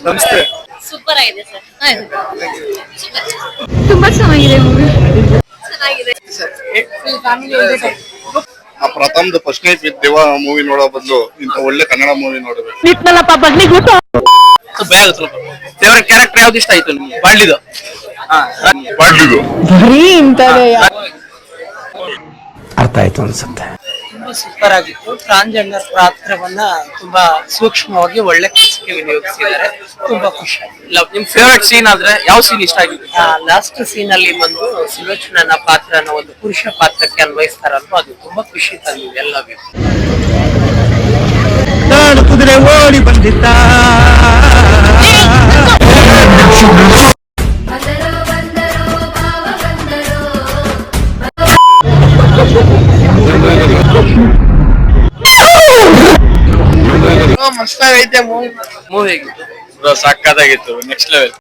ನಮಸ್ತೆ. ಸೂಪರ್ ಆಗಿದೆ ಸರ್. ತುಂಬಾ ಚೆನ್ನಾಗಿದೆ ಮೂವಿ. ಚೆನ್ನಾಗಿದೆ. ಆ ಪ್ರಥಮದ ಫಸ್ಟ್ ನೈಟ್ ವಿತ್ ದೇವ ಮೂವಿ ನೋಡೋ ಬದಲು ಇಂತ ಒಳ್ಳೆ ಕನ್ನಡ ಮೂವಿ ನೋಡಬೇಕು. ಭಯ ಆಗುತ್ತೆ ಸ್ವಲ್ಪ. ಫೇವರೇಟ್ ಕ್ಯಾರೆಕ್ಟರ್ ಯಾವ್ದು ಇಷ್ಟ ಆಯ್ತು ನಿಮ್ಗೆ? ಬಾಳ್ಲಿದು. ಬರೀ ಇಂಥದೇ. ಅರ್ಥ ಆಯ್ತು ಅನ್ಸುತ್ತೆ. ತುಂಬಾ ಸೂಪರ್ ಆಗಿತ್ತು. ಟ್ರಾನ್ಸ್ಜೆಂಡರ್ ಪಾತ್ರವನ್ನ ತುಂಬಾ ಸೂಕ್ಷ್ಮವಾಗಿ ಒಳ್ಳೆ ಕೆಲಸಕ್ಕೆ ವಿನಿಯೋಗಿಸಿದ್ದಾರೆ. ತುಂಬಾ ಖುಷಿ ಆಯ್ತು. ನಿಮ್ ಫೇವರೇಟ್ ಸೀನ್ ಆದ್ರೆ ಯಾವ ಸೀನ್ ಇಷ್ಟ ಆಗಿದೆ? ಲಾಸ್ಟ್ ಸೀನ್ ಅಲ್ಲಿ ಬಂದು ಸುಲೋಚನನ ಪಾತ್ರನ ಒಂದು ಪುರುಷ ಪಾತ್ರಕ್ಕೆ ಅನ್ವಯಿಸ್ತಾರಲ್ವ, ಅದು ತುಂಬಾ ಖುಷಿ ತಂದಿದೆ ಎಲ್ಲರಿಗೂ. ಕುದುರೆ ಓಡಿ ಬಂದಿದ್ದ ಮಸ್ತಾಗೈತೆ ಮೂವಿ. ಸಕ್ಕತ್ತಾಗಿತ್ತು, ನೆಕ್ಸ್ಟ್ ಲೆವೆಲ್.